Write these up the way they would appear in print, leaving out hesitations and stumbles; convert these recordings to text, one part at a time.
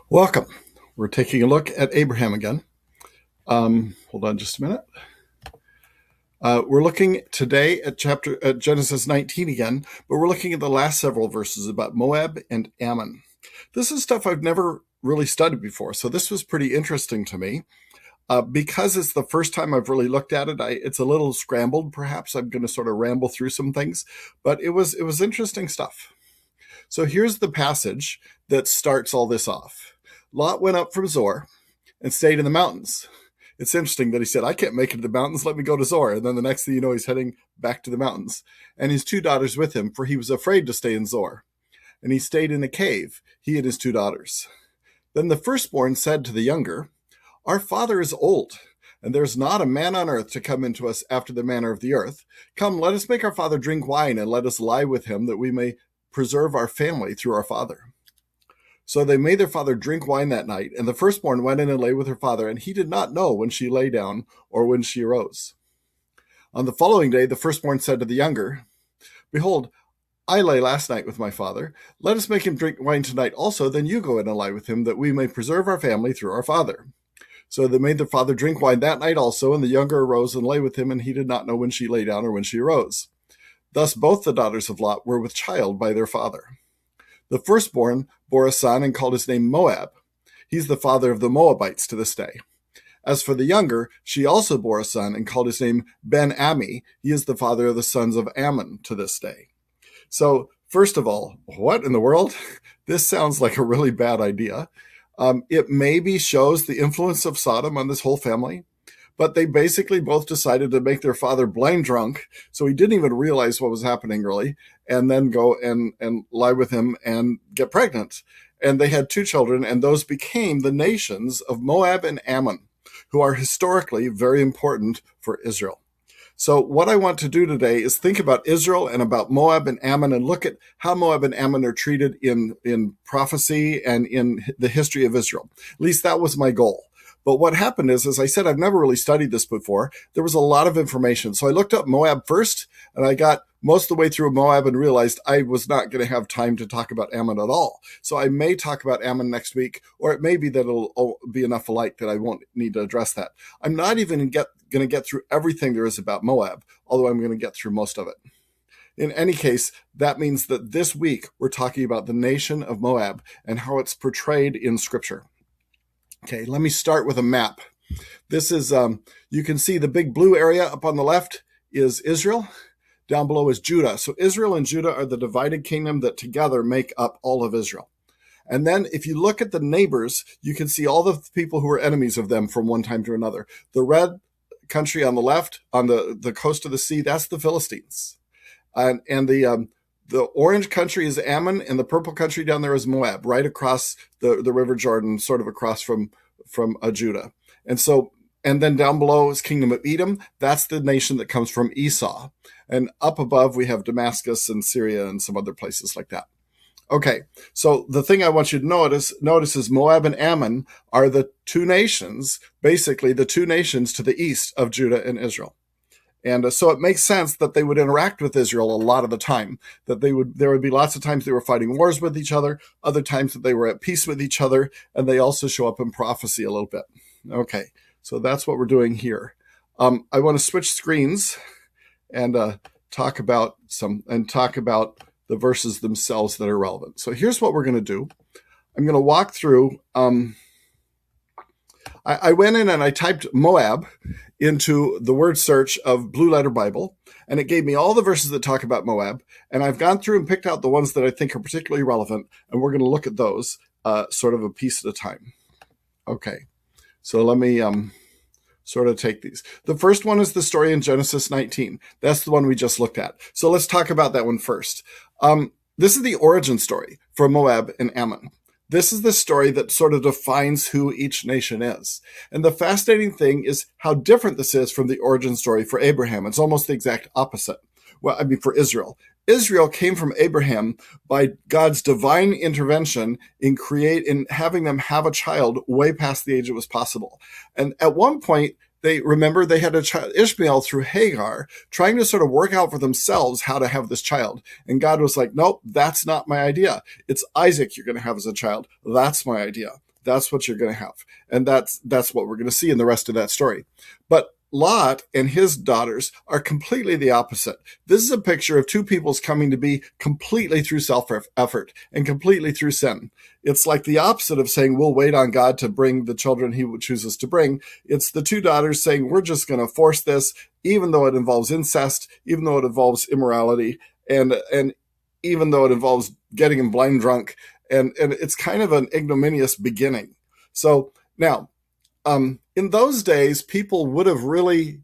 Welcome. We're taking a look at Abraham again. Hold on just a minute. We're looking today at Genesis 19 again, but we're looking at the last several verses about Moab and Ammon. This is stuff I've never really studied before, so this was pretty interesting to me. Because it's the first time I've really looked at it, it's a little scrambled. Perhaps I'm going to sort of ramble through some things, but it was interesting stuff. So here's the passage that starts all this off. Lot went up from Zoar and stayed in the mountains. It's interesting that he said, I can't make it to the mountains, let me go to Zoar. And then the next thing you know, he's heading back to the mountains. And his two daughters with him, for he was afraid to stay in Zoar. And he stayed in a cave, he and his two daughters. Then the firstborn said to the younger, Our father is old, and there is not a man on earth to come into us after the manner of the earth. Come, let us make our father drink wine, and let us lie with him, that we may preserve our family through our father. So they made their father drink wine that night, and the firstborn went in and lay with her father, and he did not know when she lay down or when she arose. On the following day, the firstborn said to the younger, Behold, I lay last night with my father. Let us make him drink wine tonight also, then you go in and lie with him, that we may preserve our family through our father. So they made their father drink wine that night also, and the younger arose and lay with him, and he did not know when she lay down or when she arose. Thus both the daughters of Lot were with child by their father. The firstborn bore a son and called his name Moab. He's the father of the Moabites to this day. As for the younger, she also bore a son and called his name Ben-Ammi. He is the father of the sons of Ammon to this day. So, first of all, what in the world? This sounds like a really bad idea. It maybe shows the influence of Sodom on this whole family, but they basically both decided to make their father blind drunk, so he didn't even realize what was happening really, and then go and lie with him and get pregnant. And they had two children, and those became the nations of Moab and Ammon, who are historically very important for Israel. So what I want to do today is think about Israel and about Moab and Ammon and look at how Moab and Ammon are treated in prophecy and in the history of Israel. At least that was my goal. But what happened is, as I said, I've never really studied this before. There was a lot of information. So I looked up Moab first, and I got most of the way through Moab and realized I was not going to have time to talk about Ammon at all. So I may talk about Ammon next week, or it may be that it'll be enough alike that I won't need to address that. I'm not even going to get through everything there is about Moab, although I'm going to get through most of it. In any case, that means that this week we're talking about the nation of Moab and how it's portrayed in Scripture. Okay, let me start with a map. This is, you can see the big blue area up on the left is Israel. Down below is Judah. So Israel and Judah are the divided kingdom that together make up all of Israel. And then if you look at the neighbors, you can see all the people who are enemies of them from one time to another. The red country on the left, on the coast of the sea, that's the Philistines. And the orange country is Ammon, and the purple country down there is Moab, right across the River Jordan, sort of across from Judah. And then down below is Kingdom of Edom. That's the nation that comes from Esau. And up above, we have Damascus and Syria and some other places like that. Okay, so the thing I want you to notice is Moab and Ammon are the two nations, basically the two nations to the east of Judah and Israel. And so it makes sense that they would interact with Israel a lot of the time, that there would be lots of times they were fighting wars with each other, other times that they were at peace with each other, and they also show up in prophecy a little bit. Okay, so that's what we're doing here. I want to switch screens and talk about the verses themselves that are relevant. So here's what we're going to do. I'm going to walk through. I went in and I typed Moab into the word search of Blue Letter Bible, and it gave me all the verses that talk about Moab. And I've gone through and picked out the ones that I think are particularly relevant, and we're going to look at those sort of a piece at a time. Okay, so let me sort of take these. The first one is the story in Genesis 19. That's the one we just looked at. So let's talk about that one first. This is the origin story for Moab and Ammon. This is the story that sort of defines who each nation is. And the fascinating thing is how different this is from the origin story for Abraham. It's almost the exact opposite. Well, I mean, for Israel. Israel came from Abraham by God's divine intervention in having them have a child way past the age it was possible. And at one point, they had a child, Ishmael, through Hagar, trying to sort of work out for themselves how to have this child. And God was like, nope, that's not my idea. It's Isaac you're going to have as a child. That's my idea. that's what you're going to have. And that's what we're going to see in the rest of that story. But Lot and his daughters are completely the opposite. This is a picture of two peoples coming to be completely through self-effort and completely through sin. It's like the opposite of saying, we'll wait on God to bring the children he chooses to bring. It's the two daughters saying, we're just going to force this, even though it involves incest, even though it involves immorality, and even though it involves getting him blind drunk. And it's kind of an ignominious beginning. So now, in those days, people would have really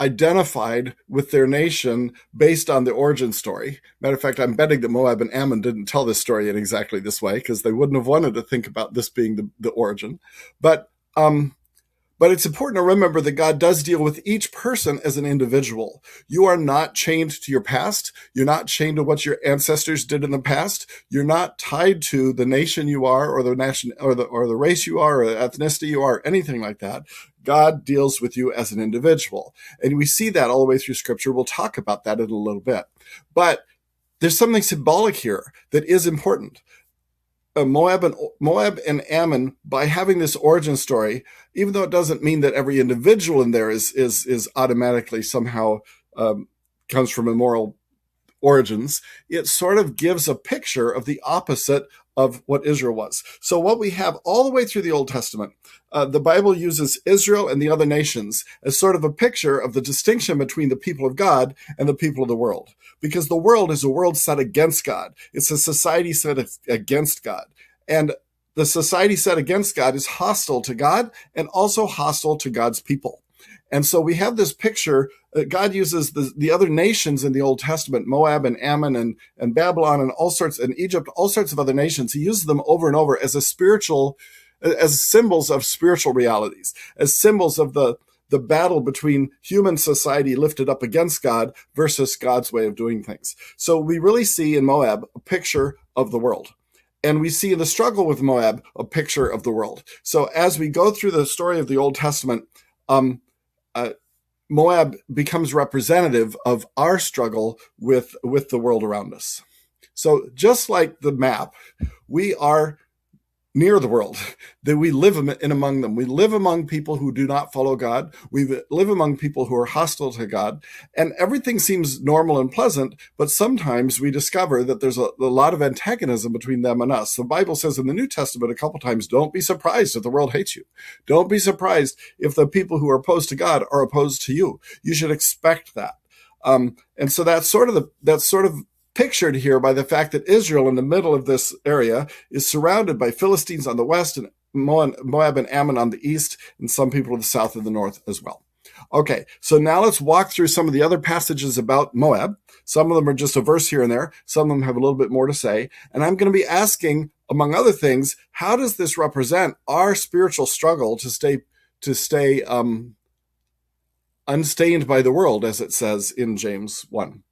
identified with their nation based on the origin story. Matter of fact, I'm betting that Moab and Ammon didn't tell this story in exactly this way, because they wouldn't have wanted to think about this being the origin. But it's important to remember that God does deal with each person as an individual. You are not chained to your past. You're not chained to what your ancestors did in the past. You're not tied to the nation you are, or the nation, or the race you are, or the ethnicity you are, anything like that. God deals with you as an individual. And we see that all the way through Scripture. We'll talk about that in a little bit. But there's something symbolic here that is important. Moab and Ammon, by having this origin story, even though it doesn't mean that every individual in there is automatically somehow comes from immoral origins, it sort of gives a picture of the opposite of what Israel was. So what we have all the way through the Old Testament, the Bible uses Israel and the other nations as sort of a picture of the distinction between the people of God and the people of the world. Because the world is a world set against God. It's a society set against God. And the society set against God is hostile to God and also hostile to God's people. And so we have this picture. God uses the other nations in the Old Testament, Moab and Ammon and Babylon and Egypt, all sorts of other nations. He uses them over and over as as symbols of spiritual realities, as symbols of the battle between human society lifted up against God versus God's way of doing things. So we really see in Moab a picture of the world. And we see in the struggle with Moab a picture of the world. So as we go through the story of the Old Testament, Moab becomes representative of our struggle with the world around us. So just like the map, we are near the world, that we live in among them. We live among people who do not follow God. We live among people who are hostile to God. And everything seems normal and pleasant, but sometimes we discover that there's a lot of antagonism between them and us. The Bible says in the New Testament a couple times, don't be surprised if the world hates you. Don't be surprised if the people who are opposed to God are opposed to you. You should expect that. And so that's sort of pictured here by the fact that Israel in the middle of this area is surrounded by Philistines on the west and Moab and Ammon on the east, and some people to the south and the north as well. Okay, so now let's walk through some of the other passages about Moab. Some of them are just a verse here and there. Some of them have a little bit more to say. And I'm going to be asking, among other things, how does this represent our spiritual struggle to stay unstained by the world, as it says in James 1.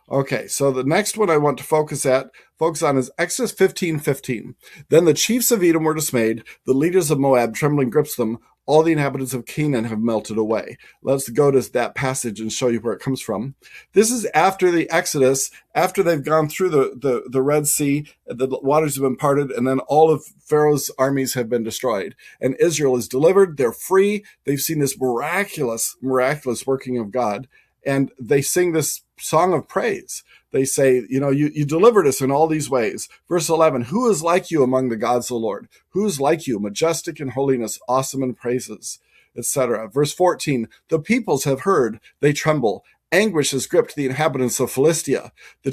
Okay, so the next one I want to focus on is Exodus 15:15. Then the chiefs of Edom were dismayed, the leaders of Moab trembling grips them, all the inhabitants of Canaan have melted away. Let's go to that passage and show you where it comes from. This is after the Exodus, after they've gone through the Red Sea, the waters have been parted, and then all of Pharaoh's armies have been destroyed. And Israel is delivered, they're free, they've seen this miraculous working of God, and they sing this song of praise. They say, you delivered us in all these ways. Verse 11, who is like you among the gods of the Lord? Who is like you, majestic in holiness, awesome in praises, etc. Verse 14, the peoples have heard, they tremble. Anguish has gripped the inhabitants of Philistia. Then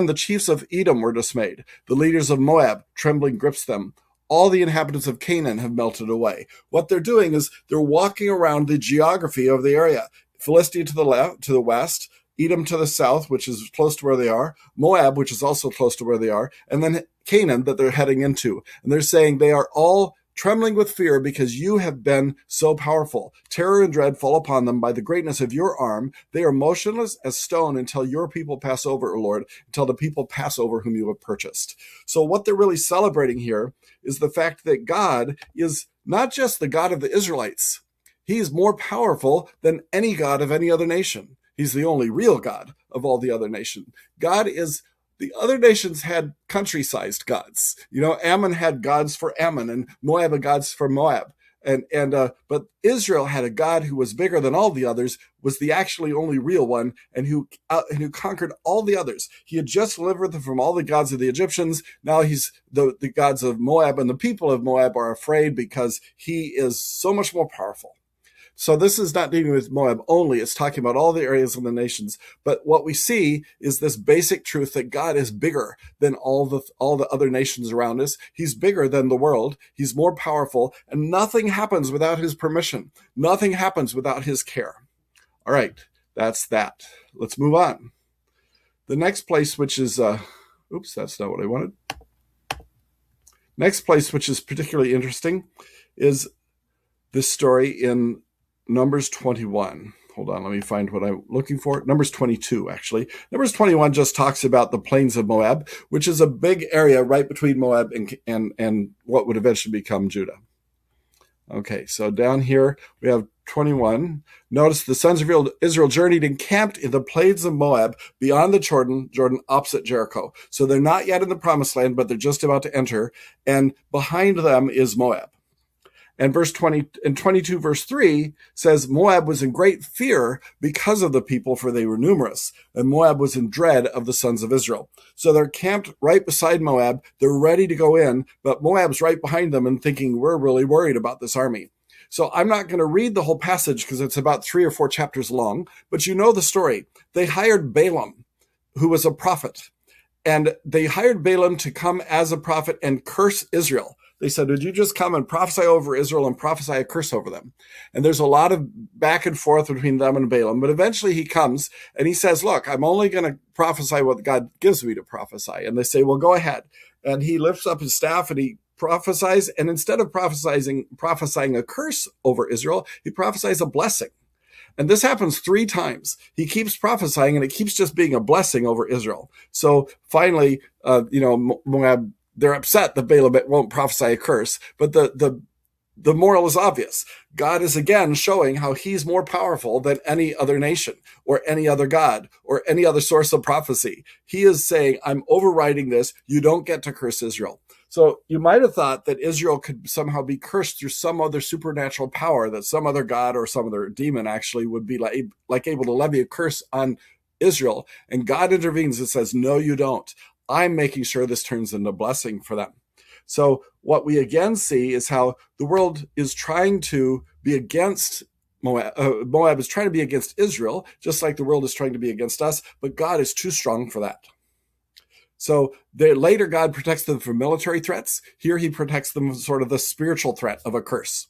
the chiefs of Edom were dismayed. The leaders of Moab, trembling grips them. All the inhabitants of Canaan have melted away. What they're doing is they're walking around the geography of the area. Philistia to the left, to the west, Edom to the south, which is close to where they are, Moab, which is also close to where they are, and then Canaan that they're heading into. And they're saying they are all trembling with fear because you have been so powerful. Terror and dread fall upon them by the greatness of your arm. They are motionless as stone until your people pass over, O Lord, until the people pass over whom you have purchased. So what they're really celebrating here is the fact that God is not just the God of the Israelites. He's more powerful than any God of any other nation. He's the only real God of all the other nations. God is The other nations had country-sized gods. Ammon had gods for Ammon, and Moab had gods for Moab. But Israel had a God who was bigger than all the others, was the actually only real one, and who conquered all the others. He had just delivered them from all the gods of the Egyptians. Now he's the gods of Moab, and the people of Moab are afraid because he is so much more powerful. So this is not dealing with Moab only. It's talking about all the areas of the nations. But what we see is this basic truth that God is bigger than all the other nations around us. He's bigger than the world. He's more powerful, and nothing happens without his permission. Nothing happens without his care. All right, that's that. Let's move on. The next place, which is, oops, that's not what I wanted. Next place, which is particularly interesting, is this story in Numbers 21. Hold on, let me find what I'm looking for. Numbers 22, actually. Numbers 21 just talks about the plains of Moab, which is a big area right between Moab and what would eventually become Judah. Okay, so down here we have 21. Notice the sons of Israel journeyed and camped in the plains of Moab beyond the Jordan opposite Jericho. So they're not yet in the promised land, but they're just about to enter. And behind them is Moab. And verse 20 and 22, verse 3 says, Moab was in great fear because of the people, for they were numerous. And Moab was in dread of the sons of Israel. So they're camped right beside Moab. They're ready to go in, but Moab's right behind them and thinking, we're really worried about this army. So I'm not going to read the whole passage because it's about 3 or 4 chapters long, but you know the story. They hired Balaam, who was a prophet, and they hired Balaam to come as a prophet and curse Israel. They said, would you just come and prophesy over Israel and prophesy a curse over them? And there's a lot of back and forth between them and Balaam. But eventually he comes and he says, look, I'm only going to prophesy what God gives me to prophesy. And they say, well, go ahead. And he lifts up his staff and he prophesies. And instead of prophesying a curse over Israel, he prophesies a blessing. And this happens 3 times. He keeps prophesying and it keeps just being a blessing over Israel. So finally, Moab, they're upset that Balaam won't prophesy a curse, but the moral is obvious. God is again showing how he's more powerful than any other nation or any other god or any other source of prophecy. He is saying, I'm overriding this. You don't get to curse Israel. So you might have thought that Israel could somehow be cursed through some other supernatural power, that some other god or some other demon actually would be like able to levy a curse on Israel. And God intervenes and says, no, you don't. I'm making sure this turns into a blessing for them. So what we again see is how the world is trying to be against Moab. Moab is trying to be against Israel, just like the world is trying to be against us, but God is too strong for that. So later God protects them from military threats. Here he protects them from sort of the spiritual threat of a curse.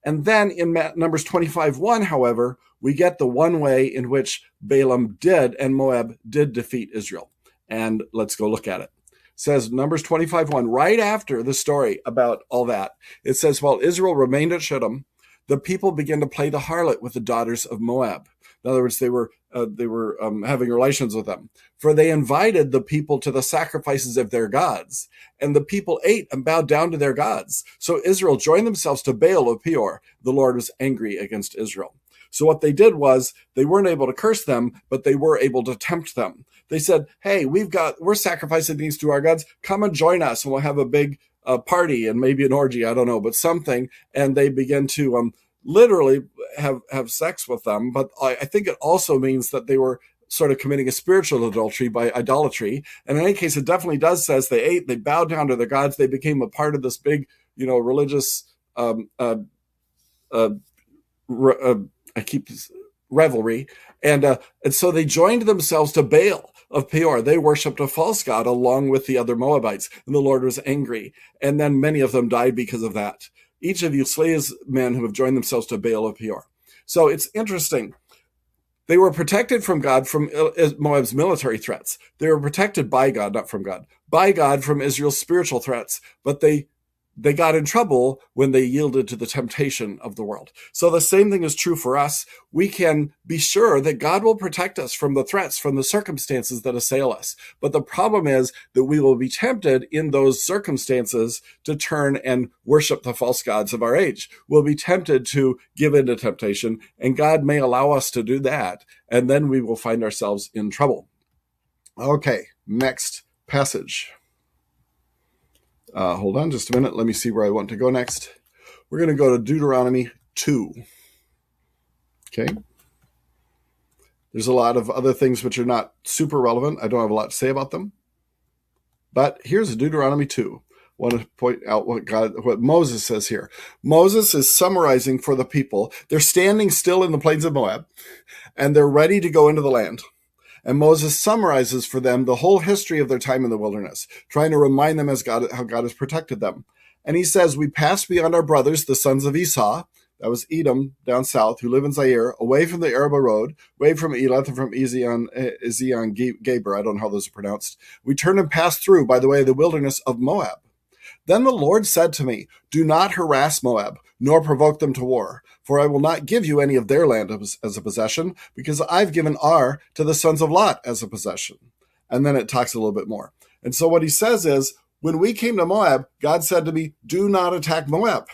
And then in Numbers 25:1, however, we get the one way in which Balaam did and Moab did defeat Israel. And let's go look at it. It says Numbers 25:1, right after the story about all that, it says, while Israel remained at Shittim, the people began to play the harlot with the daughters of Moab. In other words, they were having relations with them. For they invited the people to the sacrifices of their gods, and the people ate and bowed down to their gods. So Israel joined themselves to Baal of Peor. The Lord was angry against Israel. So what they did was they weren't able to curse them, but they were able to tempt them. They said, hey, we're sacrificing these to our gods. Come and join us and we'll have a big party and maybe an orgy. I don't know, but something. And they begin to literally have sex with them. But I think it also means that they were sort of committing a spiritual adultery by idolatry. And in any case, it definitely does says they ate, they bowed down to their gods. They became a part of this big, religious, revelry. And so they joined themselves to Baal of Peor. They worshipped a false god along with the other Moabites, and the Lord was angry. And then many of them died because of that. Each of you slay his men who have joined themselves to Baal of Peor. So it's interesting. They were protected from God from Moab's military threats. They were protected by God, not from God, by God from Israel's spiritual threats, but they got in trouble when they yielded to the temptation of the world. So the same thing is true for us. We can be sure that God will protect us from the threats, from the circumstances that assail us. But the problem is that we will be tempted in those circumstances to turn and worship the false gods of our age. We'll be tempted to give in to temptation, and God may allow us to do that, and then we will find ourselves in trouble. Okay, next passage. Hold on just a minute. Let me see where I want to go next. We're going to go to Deuteronomy 2. Okay. There's a lot of other things which are not super relevant. I don't have a lot to say about them. But here's Deuteronomy 2. I want to point out what Moses says here. Moses is summarizing for the people. They're standing still in the plains of Moab, and they're ready to go into the land. And Moses summarizes for them the whole history of their time in the wilderness, trying to remind them how God has protected them. And he says, we passed beyond our brothers, the sons of Esau, that was Edom down south, who live in Zaire, away from the Arabah road, away from Elath and from Ezion-Geber. I don't know how those are pronounced. We turned and passed through by the way of the wilderness of Moab. Then the Lord said to me, do not harass Moab, nor provoke them to war, for I will not give you any of their land as a possession, because I've given Ar to the sons of Lot as a possession. And then it talks a little bit more. And so what he says is, when we came to Moab, God said to me, do not attack Moab.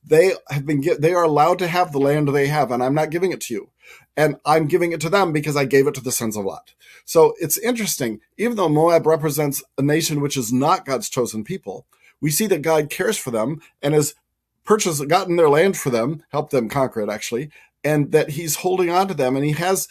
They are allowed to have the land they have, and I'm not giving it to you. And I'm giving it to them because I gave it to the sons of Lot. So it's interesting, even though Moab represents a nation which is not God's chosen people, we see that God cares for them and has gotten their land for them, helped them conquer it actually, and that he's holding on to them, and he has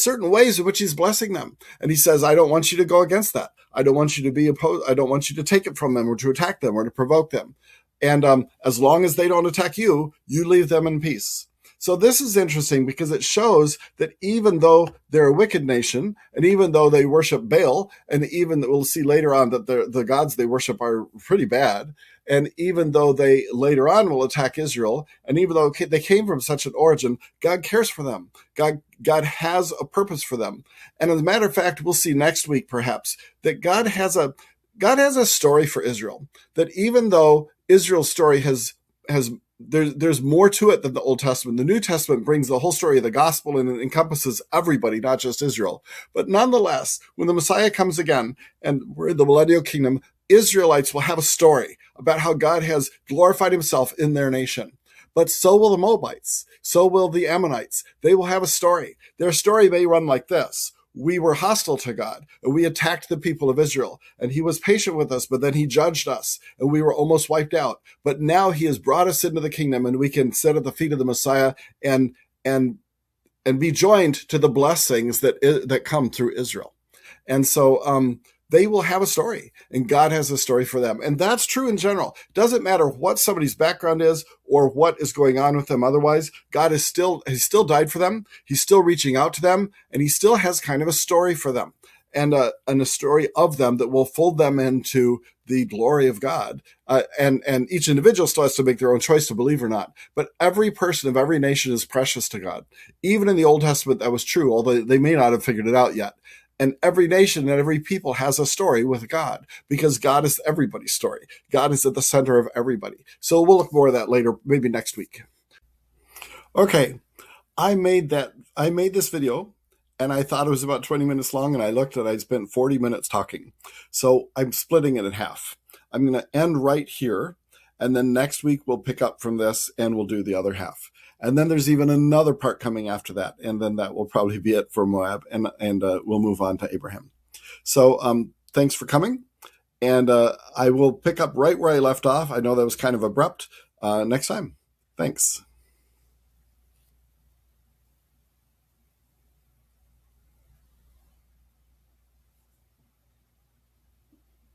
certain ways in which he's blessing them. And he says, I don't want you to go against that. I don't want you to be opposed. I don't want you to take it from them or to attack them or to provoke them. And as long as they don't attack you, you leave them in peace. So this is interesting because it shows that even though they're a wicked nation, and even though they worship Baal, and even we'll see later on that the gods they worship are pretty bad, and even though they later on will attack Israel, and even though they came from such an origin, God cares for them. God has a purpose for them. And as a matter of fact, we'll see next week perhaps that God has a story for Israel, that even though Israel's story there's more to it than the Old Testament. The New Testament brings the whole story of the gospel and it encompasses everybody, not just Israel. But nonetheless, when the Messiah comes again and we're in the millennial kingdom, Israelites will have a story about how God has glorified himself in their nation. But so will the Moabites. So will the Ammonites. They will have a story. Their story may run like this. We were hostile to God, and we attacked the people of Israel, and he was patient with us, but then he judged us, and we were almost wiped out. But now he has brought us into the kingdom, and we can sit at the feet of the Messiah and be joined to the blessings that come through Israel. And so they will have a story, and God has a story for them. And that's true in general. It doesn't matter what somebody's background is or what is going on with them otherwise. God has still died for them. He's still reaching out to them, and he still has kind of a story for them and a story of them that will fold them into the glory of God. And each individual still has to make their own choice to believe or not. But every person of every nation is precious to God. Even in the Old Testament, that was true, although they may not have figured it out yet. And every nation and every people has a story with God because God is everybody's story. God is at the center of everybody. So we'll look more at that later, maybe next week. Okay, I made this video and I thought it was about 20 minutes long, and I looked and I spent 40 minutes talking. So I'm splitting it in half. I'm going to end right here, and then next week we'll pick up from this and we'll do the other half. And then there's even another part coming after that. And then that will probably be it for Moab. And we'll move on to Abraham. So thanks for coming. And I will pick up right where I left off. I know that was kind of abrupt next time. Thanks.